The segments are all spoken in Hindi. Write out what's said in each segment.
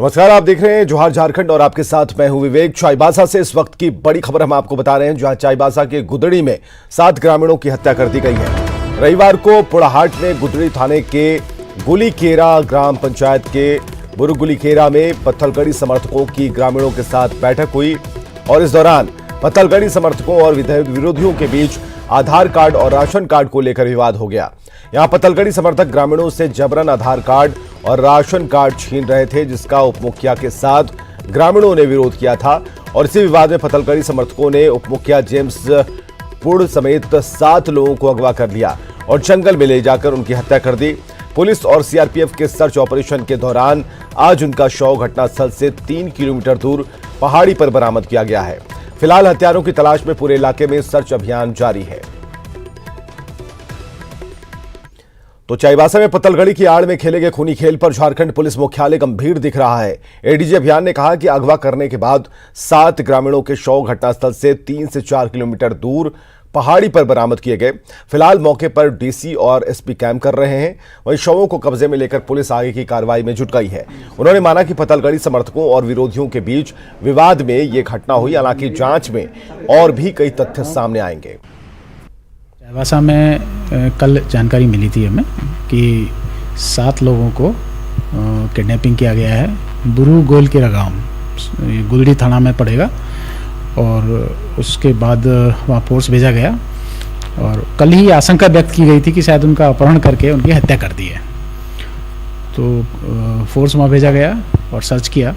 नमस्कार, आप देख रहे हैं जोहार झारखंड और आपके साथ मैं हूं विवेक। चाईबासा से इस वक्त की बड़ी खबर हम आपको बता रहे हैं, जहां चाईबासा के गुदड़ी में 7 ग्रामीणों की हत्या कर दी गई है। रविवार को पुड़ाहाट में गुदड़ी थाने के गुलीकेरा ग्राम पंचायत के बुरुगुलीकेरा में पत्थलगड़ी समर्थकों की ग्रामीणों के साथ बैठक हुई और इस दौरान पत्थलगड़ी समर्थकों और विरोधियों के बीच आधार कार्ड और राशन कार्ड को लेकर विवाद हो गया। यहां पत्थलगड़ी समर्थक ग्रामीणों से जबरन आधार कार्ड और राशन कार्ड छीन रहे थे, जिसका उपमुखिया के साथ ग्रामीणों ने विरोध किया था और इसी विवाद में पत्थलगड़ी समर्थकों ने उपमुखिया जेम्स पुड़ समेत 7 लोगों को अगवा कर लिया और जंगल में ले जाकर उनकी हत्या कर दी। पुलिस और सीआरपीएफ के सर्च ऑपरेशन के दौरान आज उनका शव घटनास्थल से 3 किलोमीटर दूर पहाड़ी पर बरामद किया गया है। फिलहाल हत्यारों की तलाश में पूरे इलाके में सर्च अभियान जारी है। तो चाईबासा में पत्थलगड़ी की आड़ में खेले गए खूनी खेल पर झारखंड पुलिस मुख्यालय गंभीर दिख रहा है। एडीजी अभियान ने कहा कि अगवा करने के बाद 7 ग्रामीणों के शव घटनास्थल से 3 से 4 किलोमीटर दूर पहाड़ी पर बरामद किए गए। फिलहाल मौके पर डीसी और एसपी कैंप कर रहे हैं। वहीं शवों को कब्जे में लेकर पुलिस आगे की कार्रवाई में जुट गई है। उन्होंने माना कि पत्थलगड़ी समर्थकों और विरोधियों के बीच विवाद में यह घटना हुई, हालांकि जांच में और भी कई तथ्य सामने आएंगे। चाईबासा में कल जानकारी मिली थी हमें कि 7 लोगों को किडनैपिंग किया गया है। बुरुगुलीकेरा गांव गुदड़ी थाना में पड़ेगा और उसके बाद वहाँ फोर्स भेजा गया और कल ही आशंका व्यक्त की गई थी कि शायद उनका अपहरण करके उनकी हत्या कर दी है। तो फोर्स वहाँ भेजा गया और सर्च किया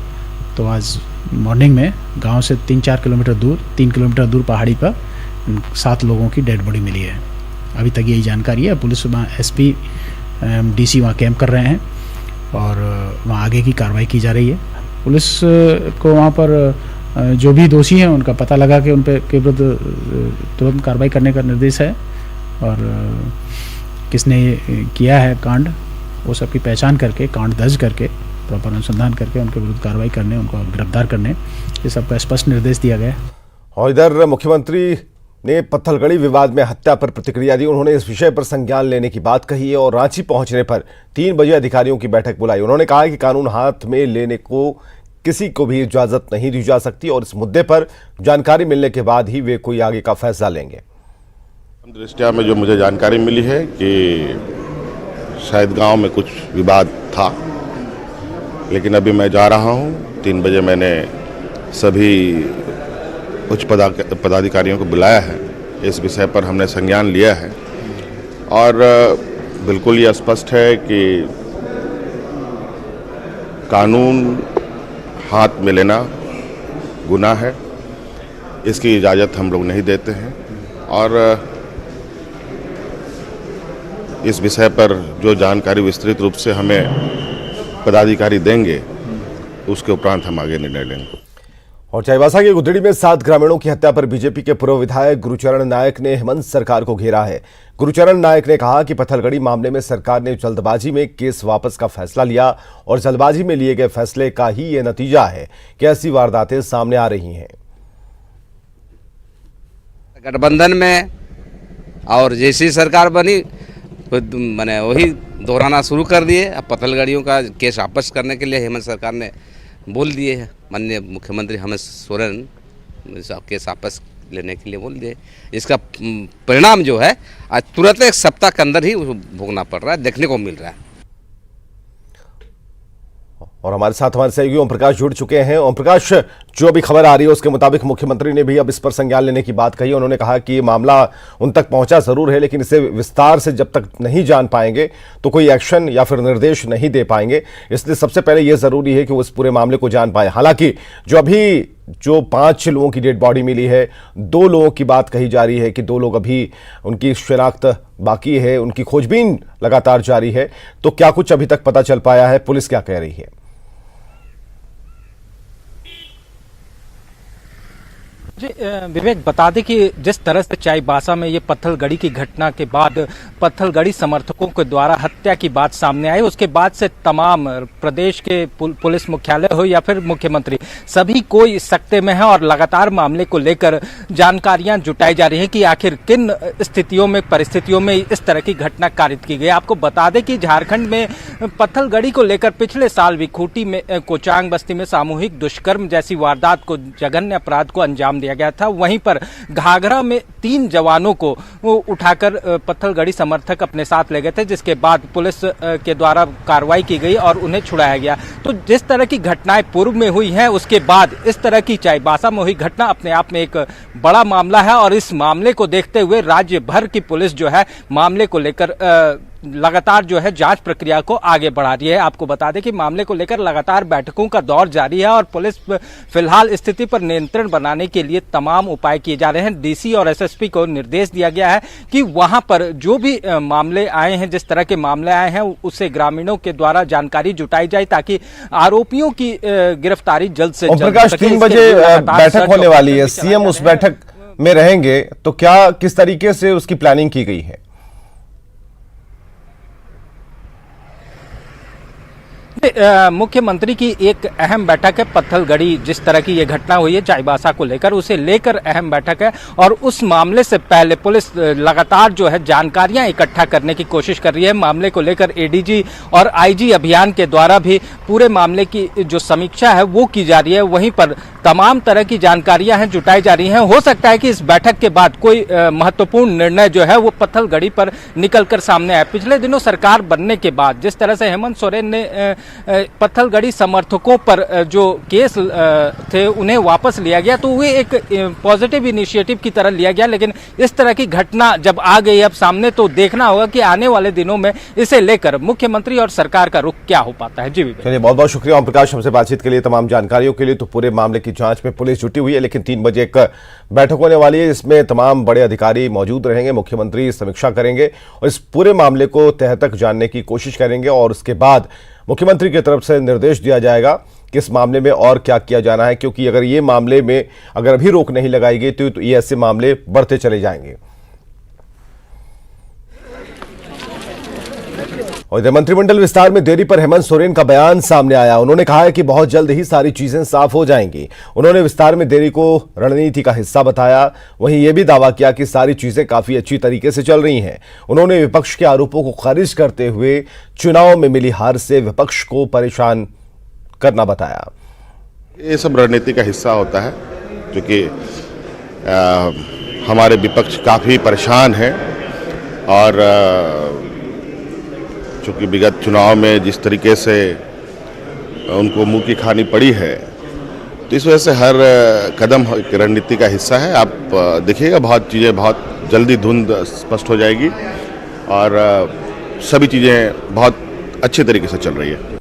तो आज मॉर्निंग में गांव से 3 किलोमीटर दूर पहाड़ी पर 7 लोगों की डेड बॉडी मिली है। अभी तक यही जानकारी है। पुलिस वहाँ एसपी डीसी वहाँ कैंप कर रहे हैं और वहाँ आगे की कार्रवाई की जा रही है। पुलिस को वहाँ पर जो भी दोषी हैं उनका पता लगा के उन पर के विरुद्ध तुरंत कार्रवाई करने का निर्देश है और किसने किया है कांड, वो सबकी पहचान करके कांड दर्ज करके प्रॉपर अनुसंधान करके उनके विरुद्ध कार्रवाई करने, उनको गिरफ्तार करने, ये सबका स्पष्ट निर्देश दिया गया है। और इधर मुख्यमंत्री ने पत्थलगड़ी विवाद में हत्या पर प्रतिक्रिया दी। उन्होंने इस विषय पर संज्ञान लेने की बात कही है और रांची पहुंचने पर 3 बजे अधिकारियों की बैठक बुलाई। उन्होंने कहा कि कानून हाथ में लेने को किसी को भी इजाजत नहीं दी जा सकती और इस मुद्दे पर जानकारी मिलने के बाद ही वे कोई आगे का फैसला लेंगे। दृष्टिया में जो मुझे जानकारी मिली है कि शायद गांव में कुछ विवाद था, लेकिन अभी मैं जा रहा हूं। 3 बजे मैंने सभी उच्च पदाधिकारियों को बुलाया है। इस विषय पर हमने संज्ञान लिया है और बिल्कुल ये स्पष्ट है कि कानून हाथ में लेना गुनाह है, इसकी इजाज़त हम लोग नहीं देते हैं और इस विषय पर जो जानकारी विस्तृत रूप से हमें पदाधिकारी देंगे उसके उपरांत हम आगे निर्णय लेंगे। और चाईबासा के गुदड़ी में 7 ग्रामीणों की हत्या पर बीजेपी के पूर्व विधायक गुरुचरण नायक ने हेमंत सरकार को घेरा है। गुरुचरण नायक ने कहा कि पत्थलगड़ी मामले में सरकार ने जल्दबाजी में केस वापस का फैसला लिया और जल्दबाजी में लिए गए फैसले का ही ये नतीजा है कि ऐसी वारदातें सामने आ रही हैं। गठबंधन में और जैसी सरकार बनी मैंने वही दोहराना शुरू कर दिए। अब पत्थलगड़ियों का केस वापस करने के लिए हेमंत सरकार ने बोल दिए हैं। माननीय मुख्यमंत्री हेमंत सोरेन केस वापस लेने के लिए बोल दिए। इसका परिणाम जो है आज तुरंत 1 सप्ताह के अंदर ही भोगना पड़ रहा है, देखने को मिल रहा है। और हमारे साथ हमारे सहयोगी ओम प्रकाश जुड़ चुके हैं। ओम प्रकाश, जो अभी खबर आ रही है उसके मुताबिक मुख्यमंत्री ने भी अब इस पर संज्ञान लेने की बात कही। उन्होंने कहा कि ये मामला उन तक पहुंचा जरूर है, लेकिन इसे विस्तार से जब तक नहीं जान पाएंगे तो कोई एक्शन या फिर निर्देश नहीं दे पाएंगे। इसलिए सबसे पहले यह जरूरी है कि वो इस पूरे मामले को जान पाए। हालांकि जो 5 लोगों की डेड बॉडी मिली है, 2 लोगों की बात कही जा रही है कि 2 लोग अभी उनकी शिनाख्त बाकी है, उनकी खोजबीन लगातार जारी है। तो क्या कुछ अभी तक पता चल पाया है? पुलिस क्या कह रही है? विवेक, बता दें कि जिस तरह से चाईबासा में ये पत्थलगड़ी की घटना के बाद पत्थलगड़ी समर्थकों के द्वारा हत्या की बात सामने आई, उसके बाद से तमाम प्रदेश के पुलिस मुख्यालय हो या फिर मुख्यमंत्री, सभी कोई सकते में है और लगातार मामले को लेकर जानकारियां जुटाई जा रही हैं कि आखिर किन स्थितियों में, परिस्थितियों में इस तरह की घटना कारित की गई। आपको बता दें कि झारखंड में पत्थलगड़ी को लेकर पिछले साल विखूटी में कोचांग बस्ती में सामूहिक दुष्कर्म जैसी वारदात को, जघन्य अपराध को अंजाम दिया गया था। वहीं पर घाघरा में 3 जवानों को उठाकर पत्थलगड़ी समर्थक अपने साथ ले गए थे, जिसके बाद पुलिस के द्वारा कार्रवाई की गई और उन्हें छुड़ाया गया। तो जिस तरह की घटनाएं पूर्व में हुई हैं, उसके बाद इस तरह की चाईबासा में हुई घटना अपने आप में एक बड़ा मामला है और इस मामले को देखते हुए राज्य भर की पुलिस जो है मामले को लेकर लगातार जो है जांच प्रक्रिया को आगे बढ़ा रही है। आपको बता दें कि मामले को लेकर लगातार बैठकों का दौर जारी है और पुलिस फिलहाल स्थिति पर नियंत्रण बनाने के लिए तमाम उपाय किए जा रहे हैं। डीसी और एसएसपी को निर्देश दिया गया है कि वहां पर जो भी मामले आए हैं, जिस तरह के मामले आए हैं, उससे ग्रामीणों के द्वारा जानकारी जुटाई जाए ताकि आरोपियों की गिरफ्तारी जल्द से जल्द। प्रकाश, 3 बजे बैठक होने वाली है, सीएम उस बैठक में रहेंगे, तो क्या किस तरीके से उसकी प्लानिंग की गई है? मुख्यमंत्री की एक अहम बैठक है। पत्थलगड़ी जिस तरह की ये घटना हुई है चाईबासा को लेकर, उसे लेकर अहम बैठक है और उस मामले से पहले पुलिस लगातार जो है जानकारियां इकट्ठा करने की कोशिश कर रही है। मामले को लेकर एडीजी और आईजी अभियान के द्वारा भी पूरे मामले की जो समीक्षा है वो की जा रही है। वहीं पर तमाम तरह की जानकारियां हैं जुटाई जा रही हैं। हो सकता है कि इस बैठक के बाद कोई महत्वपूर्ण निर्णय जो है वो पत्थलगड़ी पर निकलकर सामने आए। पिछले दिनों सरकार बनने के बाद जिस तरह से हेमंत सोरेन ने पत्थलगड़ी समर्थकों पर जो केस थे उन्हें वापस लिया गया, तो वे एक पॉजिटिव इनिशिएटिव की तरह लिया गया, लेकिन इस तरह की घटना जब आ गई अब सामने, तो देखना होगा कि आने वाले दिनों में इसे लेकर मुख्यमंत्री और सरकार का रुख क्या हो पाता है। जी विवेक, चलिए, बहुत बहुत शुक्रिया ओम प्रकाश हमसे बातचीत के लिए, तमाम जानकारियों के लिए। तो पूरे मामले की जांच में पुलिस जुटी हुई है, लेकिन 3 बजे एक बैठक होने वाली है, इसमें तमाम बड़े अधिकारी मौजूद रहेंगे, मुख्यमंत्री समीक्षा करेंगे और इस पूरे मामले को तह तक जानने की कोशिश करेंगे और उसके बाद मुख्यमंत्री की तरफ से निर्देश दिया जाएगा कि इस मामले में और क्या किया जाना है, क्योंकि अगर ये मामले में अगर अभी रोक नहीं लगाई गई तो ये ऐसे मामले बढ़ते चले जाएंगे। और इधर मंत्रिमंडल विस्तार में देरी पर हेमंत सोरेन का बयान सामने आया। उन्होंने कहा है कि बहुत जल्द ही सारी चीजें साफ हो जाएंगी। उन्होंने विस्तार में देरी को रणनीति का हिस्सा बताया। वहीं यह भी दावा किया कि सारी चीजें काफी अच्छी तरीके से चल रही हैं। उन्होंने विपक्ष के आरोपों को खारिज करते हुए चुनाव में मिली हार से विपक्ष को परेशान करना बताया। ये सब रणनीति का हिस्सा होता है, क्योंकि हमारे विपक्ष काफ़ी परेशान है और चूँकि विगत चुनाव में जिस तरीके से उनको मुंह की खानी पड़ी है, तो इस वजह से हर कदम रणनीति का हिस्सा है। आप देखिएगा बहुत चीज़ें बहुत जल्दी धुंध स्पष्ट हो जाएगी और सभी चीज़ें बहुत अच्छे तरीके से चल रही है।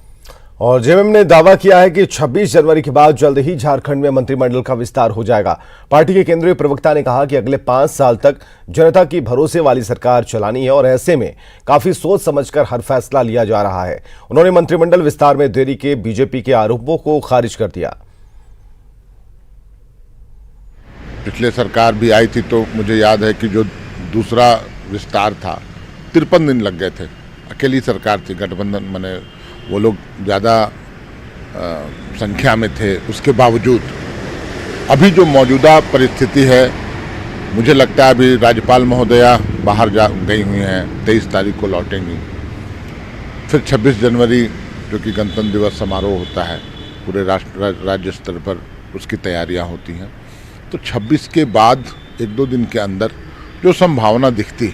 और जेएमएम ने दावा किया है कि 26 जनवरी के बाद जल्द ही झारखंड में मंत्रिमंडल का विस्तार हो जाएगा। पार्टी के केंद्रीय प्रवक्ता ने कहा कि अगले 5 साल तक जनता की भरोसे वाली सरकार चलानी है और ऐसे में काफी सोच समझकर हर फैसला लिया जा रहा है। उन्होंने मंत्रिमंडल विस्तार में देरी के बीजेपी के आरोपों को खारिज कर दिया। पिछले सरकार भी आई थी तो मुझे याद है कि जो दूसरा विस्तार था 53 दिन लग गए थे। अकेली सरकार थी, गठबंधन माने वो लोग ज़्यादा संख्या में थे। उसके बावजूद अभी जो मौजूदा परिस्थिति है, मुझे लगता है अभी राज्यपाल महोदया बाहर गई हुई हैं, 23 तारीख को लौटेंगी। फिर 26 जनवरी जो कि गणतंत्र दिवस समारोह होता है पूरे राज्य स्तर पर, उसकी तैयारियां होती हैं। तो 26 के बाद 1-2 दिन के अंदर जो संभावना दिखती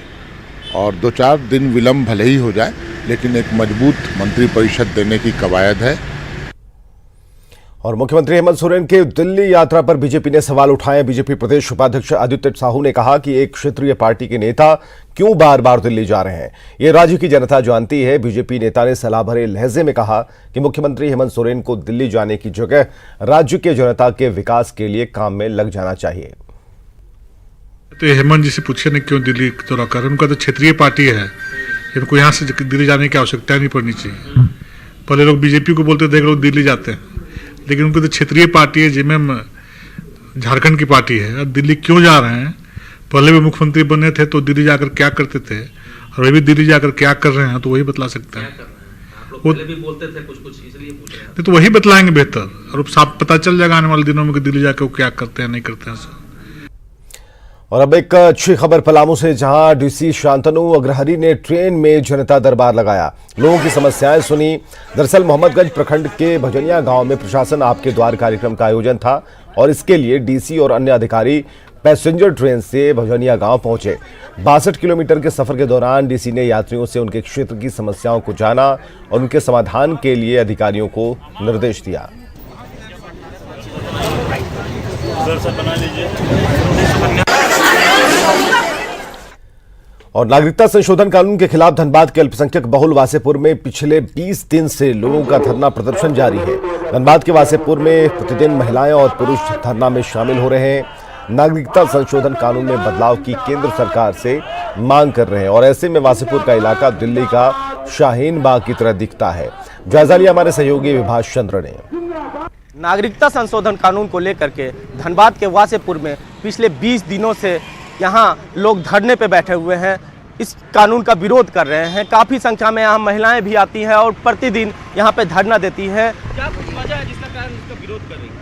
और 2-4 दिन विलम्ब भले ही हो जाए, लेकिन एक मजबूत मंत्रिपरिषद देने की कवायद है। और मुख्यमंत्री हेमंत सोरेन के दिल्ली यात्रा पर बीजेपी ने सवाल उठाए। बीजेपी प्रदेश उपाध्यक्ष आदित्य साहू ने कहा कि एक क्षेत्रीय पार्टी के नेता क्यों बार बार दिल्ली जा रहे हैं, ये राज्य की जनता जानती है। बीजेपी नेता ने सलाह भरे लहजे में कहा कि मुख्यमंत्री हेमंत सोरेन को दिल्ली जाने की जगह राज्य के जनता के विकास के लिए काम में लग जाना चाहिए। तो हेमंत जी से पूछे न क्यों दिल्ली दौरा कर, उनका तो क्षेत्रीय पार्टी है, इनको यहाँ से दिल्ली जाने की आवश्यकता नहीं पड़नी चाहिए। पहले लोग बीजेपी को बोलते थे, लोग दिल्ली जाते हैं, लेकिन उनको तो क्षेत्रीय पार्टी है। जेएमएम झारखंड की पार्टी है, अब दिल्ली क्यों जा रहे हैं? पहले भी मुख्यमंत्री बने थे तो दिल्ली जाकर क्या करते थे, और अभी दिल्ली जाकर क्या कर रहे हैं, तो वही बतला सकते हैं। वो भी बोलते थे कुछ इसलिए पूछ रहे हैं, तो वही बतलाएंगे बेहतर, और साफ पता चल जाएगा आने वाले दिनों में कि दिल्ली जाकर वो क्या करते हैं नहीं करते हैं। और अब एक अच्छी खबर पलामू से, जहां डीसी शांतनु अग्रहरी ने ट्रेन में जनता दरबार लगाया, लोगों की समस्याएं सुनी। दरअसल मोहम्मदगंज प्रखंड के भजनिया गांव में प्रशासन आपके द्वार कार्यक्रम का आयोजन था और इसके लिए डीसी और अन्य अधिकारी पैसेंजर ट्रेन से भजनिया गांव पहुंचे। 62 किलोमीटर के सफर के दौरान डीसी ने यात्रियों से उनके क्षेत्र की समस्याओं को जाना और उनके समाधान के लिए अधिकारियों को निर्देश दिया। और नागरिकता संशोधन कानून के खिलाफ धनबाद के अल्पसंख्यक बहुल वासेपुर में पिछले 20 दिन से लोगों का धरना प्रदर्शन जारी है। धनबाद के वासेपुर में प्रतिदिन महिलाएं और पुरुष धरना में शामिल हो रहे हैं। नागरिकता संशोधन कानून में बदलाव की केंद्र सरकार से मांग कर रहे हैं और ऐसे में वासेपुर का इलाका दिल्ली का शाहीन बाग की तरह दिखता है। जायजा लिया हमारे सहयोगी विभाष चंद्र ने। नागरिकता संशोधन कानून को लेकर के धनबाद के वासेपुर में पिछले 20 दिनों से यहाँ लोग धरने पे बैठे हुए हैं, इस कानून का विरोध कर रहे हैं। काफ़ी संख्या में यहाँ महिलाएं भी आती हैं और प्रतिदिन यहाँ पे धरना देती हैं। क्या कुछ वजह है जिसका कारण इसका विरोध कर रही है?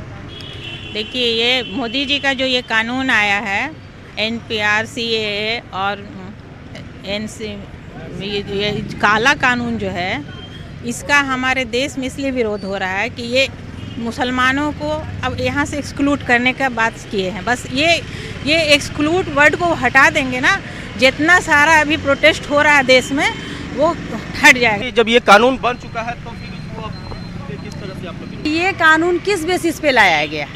देखिए, ये मोदी जी का जो ये कानून आया है NPR CAA और ये काला कानून जो है, इसका हमारे देश में इसलिए विरोध हो रहा है कि ये मुसलमानों को अब यहाँ से एक्सक्लूड करने का बात किए हैं। बस ये एक्सक्लूड वर्ड को हटा देंगे ना, जितना सारा अभी प्रोटेस्ट हो रहा है देश में वो हट जाएगा। जब ये कानून बन चुका है तो फिर इसको किस तरह से आप लोग, ये कानून किस बेसिस पे लाया गया?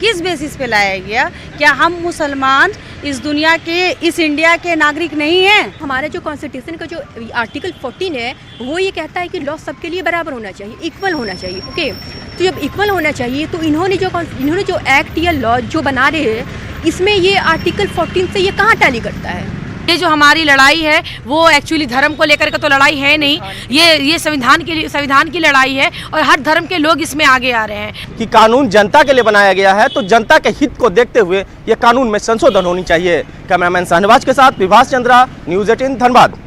किस बेसिस पे लाया गया? क्या हम मुसलमान इस दुनिया के, इस इंडिया के नागरिक नहीं हैं? हमारा जो कॉन्स्टिट्यूशन का जो आर्टिकल 14 है वो ये कहता है कि लॉ सबके लिए बराबर होना चाहिए, इक्वल होना चाहिए। ओके, तो जब इक्वल होना चाहिए तो इन्होंने जो एक्ट या लॉ जो बना रहे हैं, इसमें ये आर्टिकल 14 से ये कहाँ टैली करता है? ये जो हमारी लड़ाई है वो एक्चुअली धर्म को लेकर के तो लड़ाई है नहीं, ये संविधान की लड़ाई है और हर धर्म के लोग इसमें आगे आ रहे हैं। कि कानून जनता के लिए बनाया गया है तो जनता के हित को देखते हुए ये कानून में संशोधन होनी चाहिए। कैमरामैन शाहनवाज के साथ विभाष चंद्रा, न्यूज़ 18 धनबाद।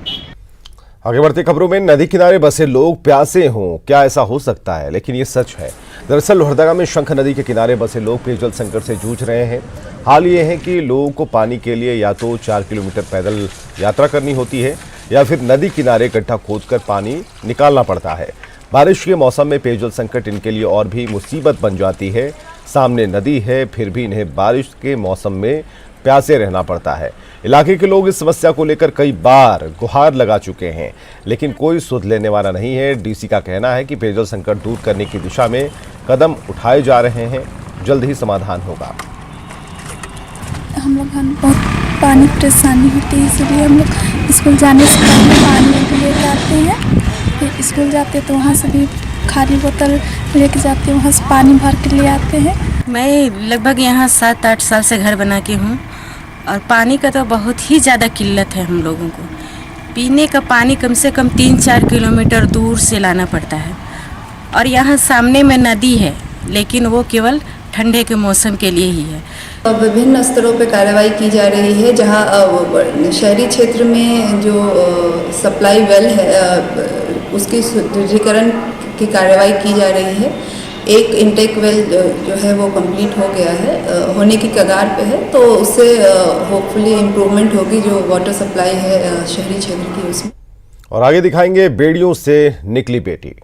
आगे बढ़ते खबरों में, नदी किनारे बसे लोग प्यासे हों, क्या ऐसा हो सकता है? लेकिन ये सच है। दरअसल लोहरदगा में शंख नदी के किनारे बसे लोग पेयजल संकट से जूझ रहे हैं। हाल ये है कि लोगों को पानी के लिए या तो 4 किलोमीटर पैदल यात्रा करनी होती है या फिर नदी किनारे गड्ढा खोदकर पानी निकालना पड़ता है। बारिश के मौसम में पेयजल संकट इनके लिए और भी मुसीबत बन जाती है। सामने नदी है, फिर भी इन्हें बारिश के मौसम में प्यासे रहना पड़ता है। इलाके के लोग इस समस्या को लेकर कई बार गुहार लगा चुके हैं, लेकिन कोई सुध लेने वाला नहीं है। डीसी का कहना है कि पेयजल संकट दूर करने की दिशा में कदम उठाए जा रहे हैं, जल्द ही समाधान होगा। हम लोग बहुत पानी परेशानी होती है, इसलिए हम लोग स्कूल जाने से पहले पानी के लिए जाते हैं। फिर स्कूल जाते तो वहाँ से भी खाली बोतल लेके जाते हैं, वहाँ से पानी भर के ले आते हैं। मैं लगभग यहाँ 7-8 साल से घर बना के हूँ और पानी का तो बहुत ही ज़्यादा किल्लत है हम लोगों को। पीने का पानी कम से कम 3-4 किलोमीटर दूर से लाना पड़ता है और यहाँ सामने में नदी है, लेकिन वो केवल ठंडे के मौसम के लिए ही है। विभिन्न स्तरों पर कार्रवाई की जा रही है, जहाँ शहरी क्षेत्र में जो सप्लाई वेल है उसकी सुदृढ़ीकरण की कार्रवाई की जा रही है। एक इंटेक वेल जो है वो कंप्लीट हो गया है, होने की कगार पे है, तो उससे होपफुली इम्प्रूवमेंट होगी जो वाटर सप्लाई है शहरी क्षेत्र की उसमें। और आगे दिखाएंगे बेड़ियों से निकली बेटी।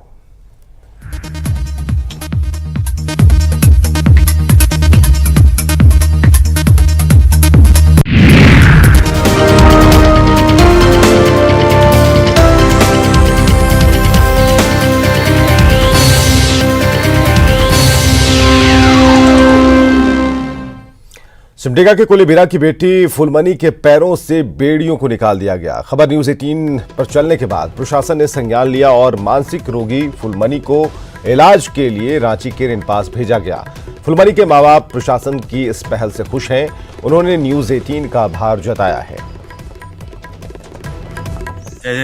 सिमडेगा के कोलेबिरा की बेटी फुलमनी के पैरों से बेड़ियों को निकाल दिया गया। खबर न्यूज़ 18 पर चलने के बाद प्रशासन ने संज्ञान लिया और मानसिक रोगी फुलमनी को इलाज के लिए रांची के रिनपास भेजा गया। फुलमनी के मां बाप प्रशासन की इस पहल से खुश हैं। उन्होंने न्यूज़ 18 का आभार जताया है।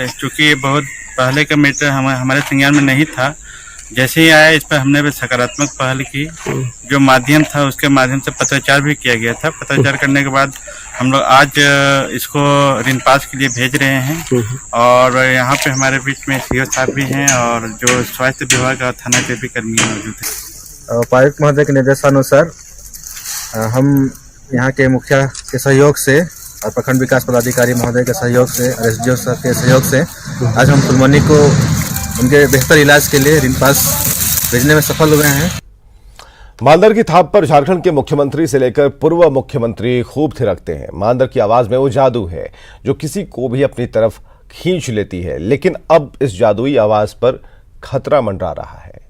चूँकि बहुत पहले का मैटर हमारे संज्ञान में नहीं था, जैसे ही आया इस पर हमने भी सकारात्मक पहल की। जो माध्यम था उसके माध्यम से पत्राचार भी किया गया था। पत्राचार करने के बाद हम लोग आज इसको ऋण पास के लिए भेज रहे हैं और यहाँ पे हमारे बीच में सीओ साहब भी हैं और जो स्वास्थ्य विभाग और थाना के भी कर्मी मौजूद हैं। उपायुक्त महोदय के निर्देशानुसार हम यहाँ के मुखिया के सहयोग से और प्रखंड विकास पदाधिकारी महोदय के सहयोग से और एसडीओ साहब के सहयोग से आज हम फुलमनी को उनके बेहतर इलाज के लिए ऋण पास भेजने में सफल हुए हैं। मानदर की थाप पर झारखंड के मुख्यमंत्री से लेकर पूर्व मुख्यमंत्री खूब थिरकते हैं। मानदर की आवाज में वो जादू है जो किसी को भी अपनी तरफ खींच लेती है, लेकिन अब इस जादुई आवाज पर खतरा मंडरा रहा है।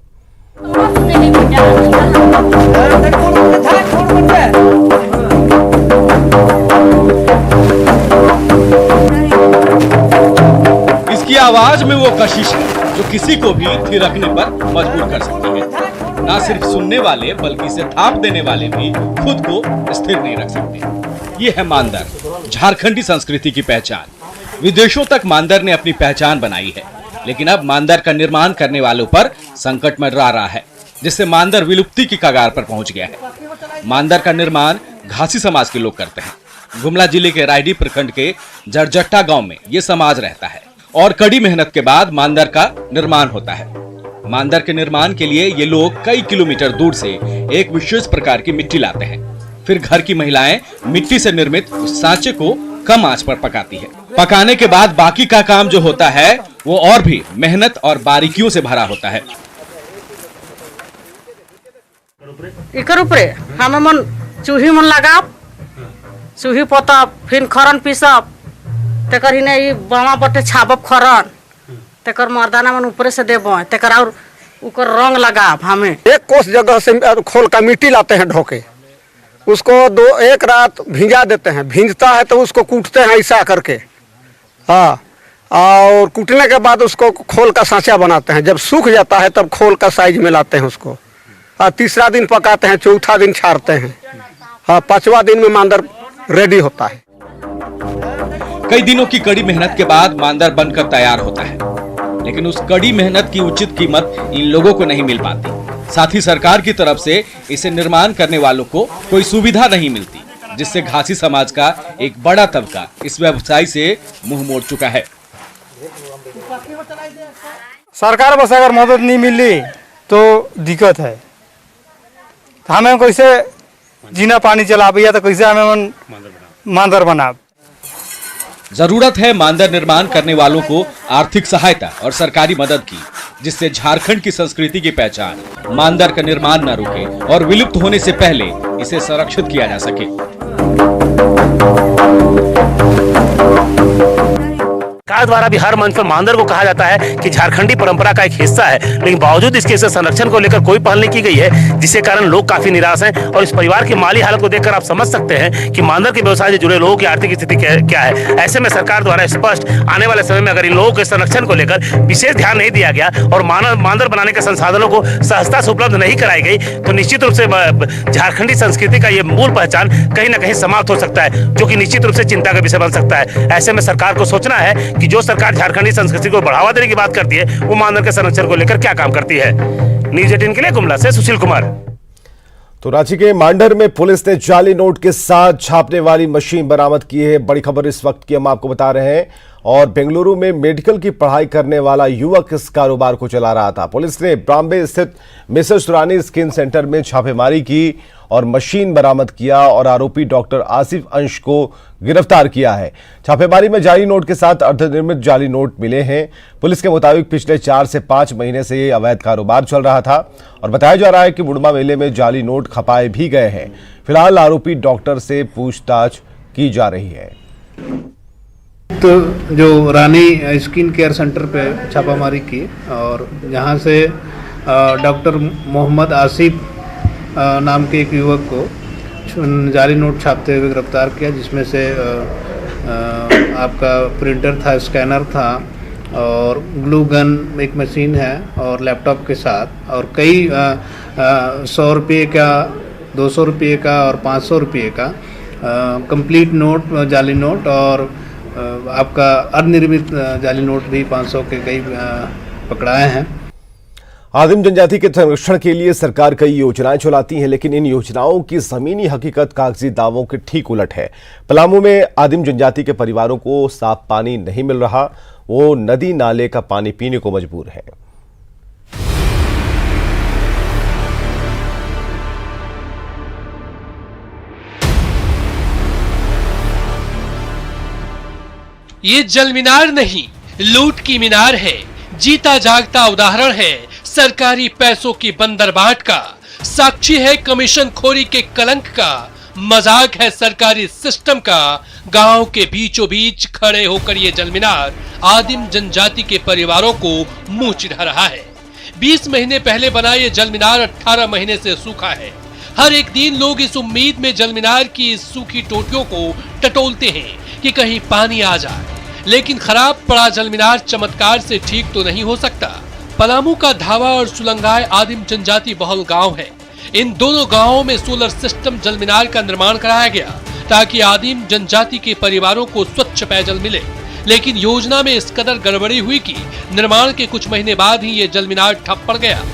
इसकी आवाज में वो कशिश है जो किसी को भी थिरकने पर मजबूर कर सकती है। ना सिर्फ सुनने वाले बल्कि इसे थाप देने वाले भी खुद को स्थिर नहीं रख सकते। ये है मानदर, झारखंडी संस्कृति की पहचान। विदेशों तक मानदर ने अपनी पहचान बनाई है, लेकिन अब मानदर का निर्माण करने वालों पर संकट मंडरा रहा है, जिससे मानदर विलुप्ति की कगार पर पहुंच गया है। मानदर का निर्माण घासी समाज के लोग करते हैं। गुमला जिले के रायडी प्रखंड के जड़जट्टा गांव में ये समाज रहता है और कड़ी मेहनत के बाद मानदर का निर्माण होता है। मानदर के निर्माण के लिए ये लोग कई किलोमीटर दूर से एक विशेष प्रकार की मिट्टी लाते हैं। फिर घर की महिलाएं मिट्टी से निर्मित उस सांचे को कम आंच पर पकाती है। पकाने के बाद बाकी का काम जो होता है वो और भी मेहनत और बारीकियों से भरा होता है। इकर ऊपरे हमें मन चूही मन लगाब, चूही पोतब, फिर खरन पीसब, तेकर ही नहीं बामा पट्टे छापब खरन, तेकर मर्दाना मन ऊपरे से देब, तेकर और उकर रंग लगाब। हमें एक कोस जगह से खोल का मिट्टी लाते हैं ढोके, उसको एक रात भिंजा देते हैं। भिंजता है तो उसको कूटते हैं ऐसा करके, हाँ, और कूटने के बाद उसको खोल का सांचा बनाते हैं। जब सूख जाता है तब खोल का साइज में लाते हैं उसको। हाँ, तीसरा दिन पकाते हैं, चौथा दिन छाड़ते हैं। हाँ, पांचवा दिन में मानदर रेडी होता है। कई दिनों की कड़ी मेहनत के बाद मानदर बनकर तैयार होता है, लेकिन उस कड़ी मेहनत की उचित कीमत इन लोगों को नहीं मिल पाती। साथ ही सरकार की तरफ से इसे निर्माण करने वालों को कोई सुविधा नहीं मिलती, जिससे घासी समाज का एक बड़ा तबका इस व्यवसाय से मुंह मोड़ चुका है। सरकार बस अगर मदद नहीं मिली तो दिक्कत है। हमें कैसे जीना पानी चला भैया, तो कैसे हमें मानदर बना। जरूरत है मानदर निर्माण करने वालों को आर्थिक सहायता और सरकारी मदद की, जिससे झारखंड की संस्कृति की पहचान मानदर का निर्माण न रुके और विलुप्त होने से पहले इसे संरक्षित किया जा सके। सरकार द्वारा भी हर मंच पर मानदर को कहा जाता है कि झारखंडी परंपरा का एक हिस्सा है, लेकिन बावजूद इसके संरक्षण को लेकर कोई पहल नहीं की गई है, जिसके कारण लोग काफी निराश हैं। और इस परिवार की माली हालत को देखकर आप समझ सकते हैं कि मानदर के व्यवसाय से जुड़े लोगों की आर्थिक स्थिति क्या है। ऐसे में सरकार द्वारा स्पष्ट आने वाले समय में अगर इन लोगों के संरक्षण को लेकर विशेष ध्यान नहीं दिया गया और मानदर बनाने के संसाधनों को सहजता से उपलब्ध नहीं कराई गई, तो निश्चित रूप से झारखंडी संस्कृति का ये मूल पहचान कहीं न कहीं समाप्त हो सकता है, जो कि निश्चित रूप से चिंता का विषय बन सकता है। ऐसे में सरकार को सोचना है कि जो सरकार झारखंडी संस्कृति को बढ़ावा देने की बात करती है, वो मानदर के संरक्षण को लेकर क्या काम करती है। न्यूज़ 18 के लिए गुमला से सुशील कुमार। तो रांची के मांडर में पुलिस ने जाली नोट के साथ छापने वाली मशीन बरामद की है। बड़ी खबर इस वक्त की हम आपको बता रहे हैं। और बेंगलुरु में मेडिकल की पढ़ाई करने वाला युवक इस कारोबार को चला रहा था। पुलिस ने बॉम्बे स्थित मिसेस सुरानी स्किन सेंटर में छापेमारी की और मशीन बरामद किया और आरोपी डॉक्टर आसिफ अंश को गिरफ्तार किया है। छापेमारी में जाली नोट के साथ अर्धनिर्मित जाली नोट मिले हैं। पुलिस के मुताबिक पिछले 4 से 5 महीने से ये अवैध कारोबार चल रहा था और बताया जा रहा है कि मुड़मा मेले में जाली नोट खपाए भी गए हैं। फिलहाल आरोपी डॉक्टर से पूछताछ की जा रही है। तो जो रानी स्किन केयर सेंटर पे छापामारी की और यहाँ से डॉक्टर मोहम्मद आसिफ नाम के एक युवक को जाली नोट छापते हुए गिरफ्तार किया, जिसमें से आपका प्रिंटर था, स्कैनर था और ग्लू गन एक मशीन है और लैपटॉप के साथ और कई 100 रुपये का, 200 रुपये का और 500 रुपये का कंप्लीट नोट, जाली नोट और आपका अर्धनिर्मित जाली नोट भी 500 के कई पकड़ाए हैं। आदिम जनजाति के संरक्षण के लिए सरकार कई योजनाएं चलाती है, लेकिन इन योजनाओं की जमीनी हकीकत कागजी दावों के ठीक उलट है। पलामू में आदिम जनजाति के परिवारों को साफ पानी नहीं मिल रहा, वो नदी नाले का पानी पीने को मजबूर है। ये जल मीनार नहीं, लूट की मीनार है। जीता जागता उदाहरण है सरकारी पैसों की बंदरबाट का, साक्षी है कमीशन खोरी के कलंक का, मजाक है सरकारी सिस्टम का। गांव के बीचों बीच खड़े होकर ये जल मीनार आदिम जनजाति के परिवारों को मुंह चिढ़ा रहा है। 20 महीने पहले बना ये जल मीनार 18 महीने से सूखा है। हर एक दिन लोग इस उम्मीद में जल मीनार की इस सूखी टोटियों को टटोलते हैं कि कहीं पानी आ जाए, लेकिन खराब पड़ा जल मीनार चमत्कार से ठीक तो नहीं हो सकता। पलामू का धावा और सुलंगाय आदिम जनजाति बहुल गांव है। इन दोनों गांवों में सोलर सिस्टम जल मीनार का निर्माण कराया गया ताकि आदिम जनजाति के परिवारों को स्वच्छ पेयजल मिले, लेकिन योजना में इस कदर गड़बड़ी हुई कि निर्माण के कुछ महीने बाद ही ये जल मीनार ठप पड़ गया।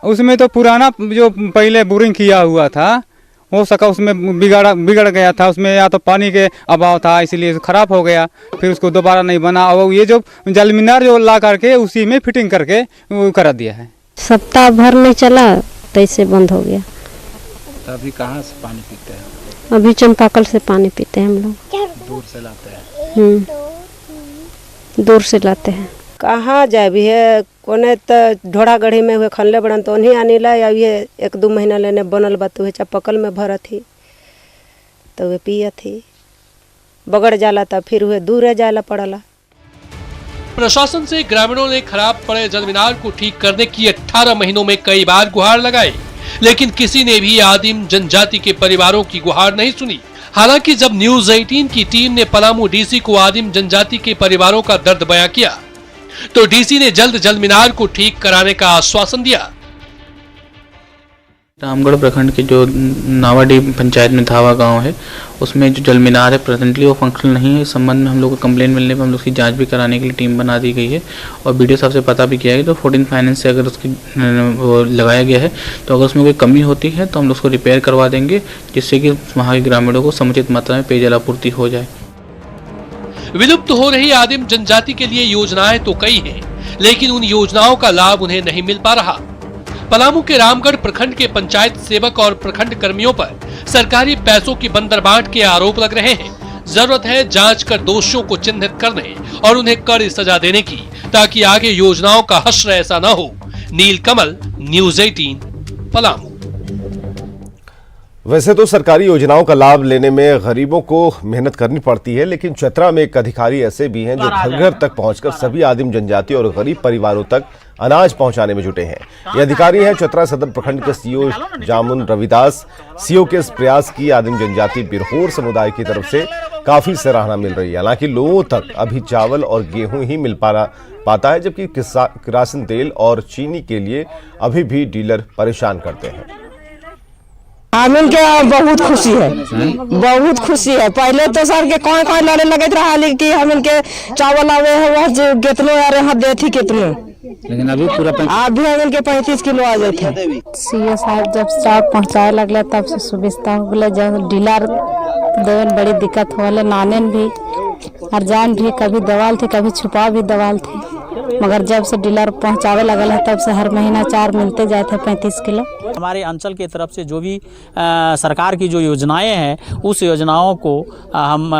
उसमें तो पुराना जो पहले बोरिंग किया हुआ था हो सका उसमें बिगड़ गया था, उसमें या तो पानी के अभाव था इसलिए खराब हो गया, फिर उसको दोबारा नहीं बना। और ये जो जल मीनार जो ला करके उसी में फिटिंग करके करा दिया है। सप्ताह भर नहीं चला तो इससे बंद हो गया। तो अभी कहाँ से पानी पीते हैं? अभी चंपाकल से पानी पीते हैं हम लोग। दूर से लाते हैं? दूर से लाते हैं। कहाँ जाए भी है कोने तो ढोड़ा गढ़ी में हुए खनले बड़न तो उन्हीं आने ला या ये 1-2 महीना लेने बनल बात हुए चपकल में भरत थी तो वे पिया थी, बगड़ जाला था फिर हुए दूर जाला पड़ला। प्रशासन से ग्रामीणों ने खराब पड़े जल मीनार को ठीक करने की 18 महीनों में कई बार गुहार लगाई, लेकिन किसी ने भी आदिम जनजाति के परिवारों की गुहार नहीं सुनी। हालांकि जब न्यूज़ 18 की टीम ने पलामू डीसी को आदिम जनजाति के परिवारों का दर्द बयां किया तो डीसी ने जल्द जल मीनार को ठीक कराने का आश्वासन दिया। रामगढ़ प्रखंड के जो नावाडी पंचायत में धावा गांव है उसमें जो जल मीनार है प्रेजेंटली वो फंक्शनल नहीं है। इस संबंध में हम लोग को कंप्लेन मिलने पर हम लोग उसकी जांच भी कराने के लिए टीम बना दी गई है और बीडीओ साहब से पता भी किया है। तो 14 फाइनेंस से अगर उसकी वो लगाया गया है तो अगर उसमें कोई कमी होती है तो हम लोग उसको रिपेयर करवा देंगे, जिससे कि वहाँ के ग्रामीणों को समुचित मात्रा में पेयजल आपूर्ति हो जाए। विलुप्त हो रही आदिम जनजाति के लिए योजनाएं तो कई हैं, लेकिन उन योजनाओं का लाभ उन्हें नहीं मिल पा रहा। पलामू के रामगढ़ प्रखंड के पंचायत सेवक और प्रखंड कर्मियों पर सरकारी पैसों की बंदरबाट के आरोप लग रहे हैं। जरूरत है जांच कर दोषियों को चिन्हित करने और उन्हें कड़ी सजा देने की, ताकि आगे योजनाओं का हश्र ऐसा न हो। नीलकमल, न्यूज़ 18, पलामू। वैसे तो सरकारी योजनाओं का लाभ लेने में गरीबों को मेहनत करनी पड़ती है, लेकिन चतरा में एक अधिकारी ऐसे भी हैं जो घर घर तक पहुंचकर सभी आदिम जनजाति और गरीब परिवारों तक अनाज पहुंचाने में जुटे हैं। ये अधिकारी हैं चतरा सदर प्रखंड के सीओ जामुन रविदास। सीओ के इस प्रयास की आदिम जनजाति बिरहोर समुदाय की तरफ से काफी सराहना मिल रही है। हालांकि लोगों तक अभी चावल और गेहूं ही मिल पाता है, जबकि किरासन तेल और चीनी के लिए अभी भी डीलर परेशान करते हैं। हमें के बहुत खुशी है, बहुत खुशी है। पहले तो सर के कौन लड़े लगे रहा, लेकिन हमें के चावल आवे है वह कितने आ रहे हैं देती कितने, लेकिन अभी पूरा अभी हमें के 35 किलो आ जाते। सीओ साहब जब चावल पहुँचाए लगले तब से सुविधा हो गए। जब डीलर देवन बड़ी दिक्कत होले, नाने भी और जान भी कभी दवाल थी कभी छुपा भी दवाल थी, मगर जब से डीलर पहुंचावे लगल है तब से हर महीना 4 मिलते जाते 35 किलो। हमारे अंचल की तरफ से जो भी सरकार की जो योजनाएं हैं उस योजनाओं को हम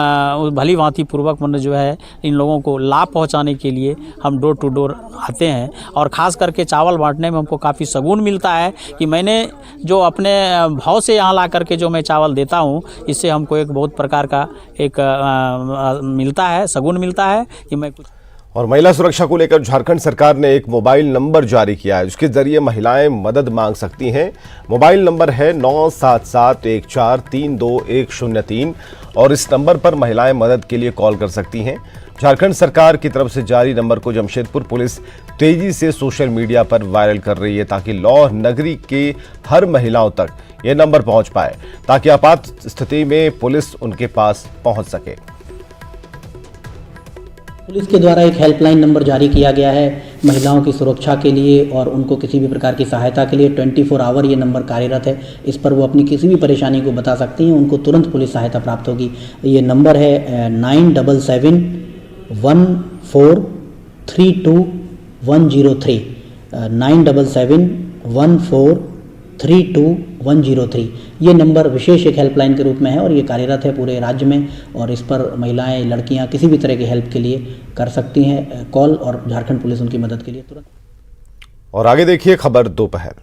भली भांति पूर्वक जो है इन लोगों को लाभ पहुंचाने के लिए हम डोर टू डोर आते हैं। और ख़ास करके चावल बांटने में हमको काफ़ी सगुन मिलता है कि मैंने जो अपने भाव से यहाँ ला करके जो मैं चावल देता हूँ, इससे हमको एक बहुत प्रकार का एक मिलता है, सगुन मिलता है कि मैं कुछ। और महिला सुरक्षा को लेकर झारखंड सरकार ने एक मोबाइल नंबर जारी किया है, जिसके जरिए महिलाएं मदद मांग सकती हैं। मोबाइल नंबर है 9771432103 और इस नंबर पर महिलाएं मदद के लिए कॉल कर सकती हैं। झारखंड सरकार की तरफ से जारी नंबर को जमशेदपुर पुलिस तेजी से सोशल मीडिया पर वायरल कर रही है, ताकि लौह नगरी के हर महिलाओं तक ये नंबर पहुंच पाए, ताकि आपात स्थिति में पुलिस उनके पास पहुंच सके। पुलिस के द्वारा एक हेल्पलाइन नंबर जारी किया गया है महिलाओं की सुरक्षा के लिए और उनको किसी भी प्रकार की सहायता के लिए 24 आवर ये नंबर कार्यरत है। इस पर वो अपनी किसी भी परेशानी को बता सकती हैं, उनको तुरंत पुलिस सहायता प्राप्त होगी। ये नंबर है 9771432103 9771432103। ये नंबर विशेष एक हेल्पलाइन के रूप में है और ये कार्यरत है पूरे राज्य में और इस पर महिलाएं लड़कियां किसी भी तरह की हेल्प के लिए कर सकती हैं कॉल और झारखंड पुलिस उनकी मदद के लिए तुरंत। और आगे देखिए खबर दोपहर।